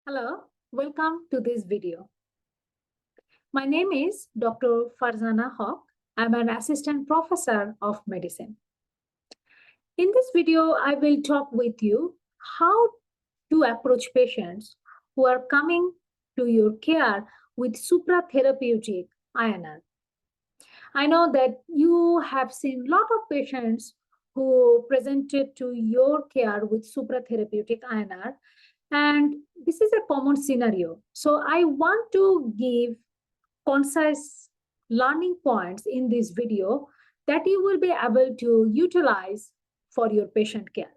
Hello, welcome to this video. My name is Dr. Farzana Hoque. I'm an assistant professor of medicine. In this video, I will talk with you how to approach patients who are coming to your care with supratherapeutic INR. I know that you have seen a lot of patients who presented to your care with supratherapeutic INR, and this is a common scenario. So I want to give concise learning points in this video that you will be able to utilize for your patient care.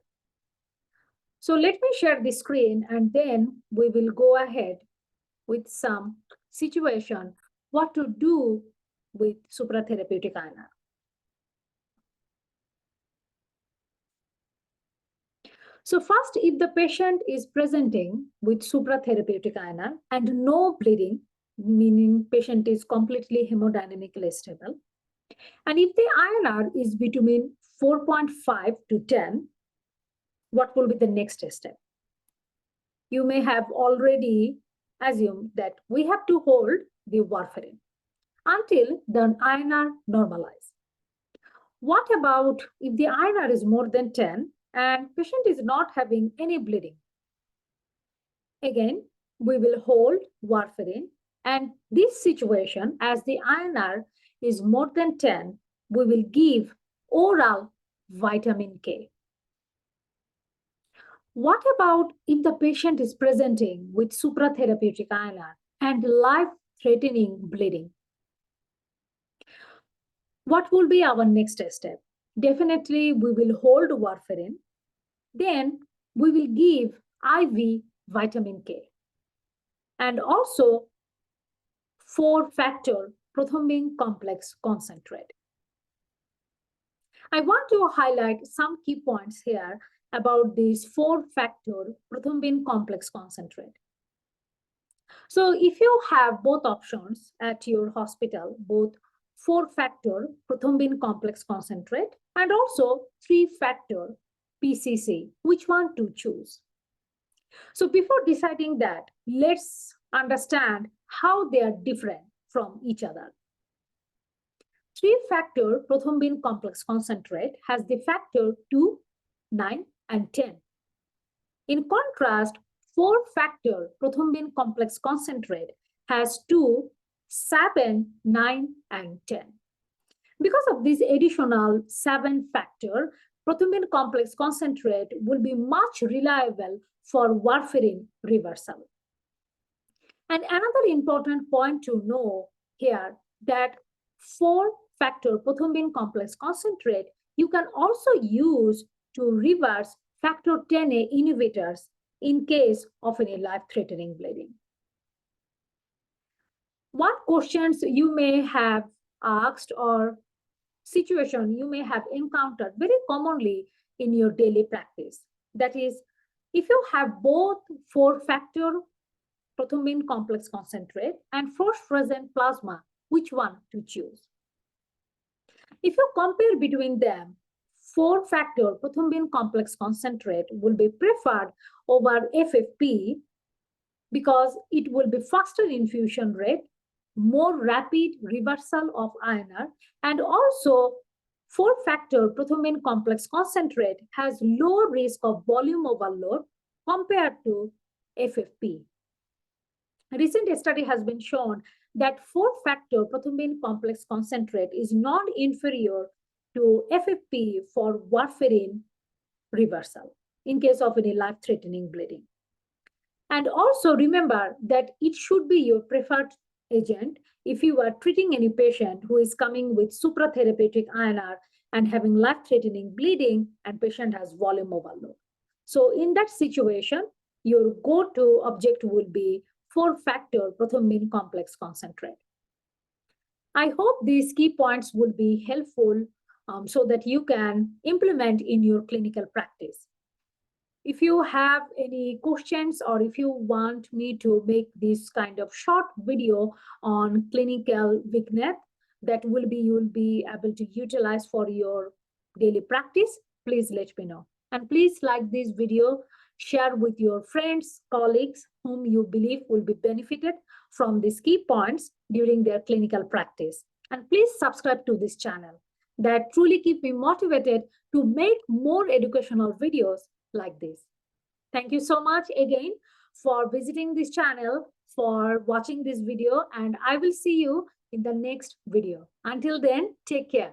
So let me share the screen and then we will go ahead with some situation, what to do with supratherapeutic INR. So first, if the patient is presenting with supratherapeutic INR and no bleeding, meaning patient is completely hemodynamically stable, and if the INR is between 4.5 to 10, what will be the next step? You may have already assumed that we have to hold the warfarin until the INR normalizes. What about if the INR is more than 10 and patient is not having any bleeding? Again, we will hold warfarin, and this situation, as the INR is more than 10, we will give oral vitamin K. What about if the patient is presenting with supratherapeutic INR and life-threatening bleeding? What will be our next step? Definitely, we will hold warfarin. Then we will give IV vitamin K. And also 4-factor prothrombin complex concentrate. I want to highlight some key points here about this 4-factor prothrombin complex concentrate. So if you have both options at your hospital, both 4-factor prothrombin complex concentrate and also 3-factor PCC, which one to choose? So before deciding that, let's understand how they are different from each other. 3-factor prothrombin complex concentrate has the factor 2, 9, and 10. In contrast, 4-factor prothrombin complex concentrate has 2, 7, 9, and 10. Because of this additional 7-factor, prothrombin complex concentrate will be much reliable for warfarin reversal. And another important point to know here that 4-factor prothrombin complex concentrate you can also use to reverse factor 10A inhibitors in case of any life-threatening bleeding. What questions you may have asked or situation you may have encountered very commonly in your daily practice? That is, if you have both 4-factor prothrombin complex concentrate and phosphorescent plasma, which one to choose? If you compare between them, 4-factor prothrombin complex concentrate will be preferred over FFP because it will be faster infusion rate, more rapid reversal of INR, and also 4-factor prothrombin complex concentrate has low risk of volume overload compared to FFP. A recent study has been shown that 4-factor prothrombin complex concentrate is non-inferior to FFP for warfarin reversal in case of any life-threatening bleeding. And also remember that it should be your preferred agent if you are treating any patient who is coming with supratherapeutic INR and having life-threatening bleeding and patient has volume overload. So in that situation, your go-to object will be 4-factor prothrombin complex concentrate. I hope these key points will be helpful so that you can implement in your clinical practice. If you have any questions or if you want me to make this kind of short video on clinical vignette that you will be able to utilize for your daily practice, please let me know. And please like this video, Share with your friends, colleagues whom you believe will be benefited from these key points during their clinical practice. And please subscribe to this channel. That truly keep me motivated to make more educational videos like this. Thank you so much again for visiting this channel, for watching this video, and I will see you in the next video. Until then, take care.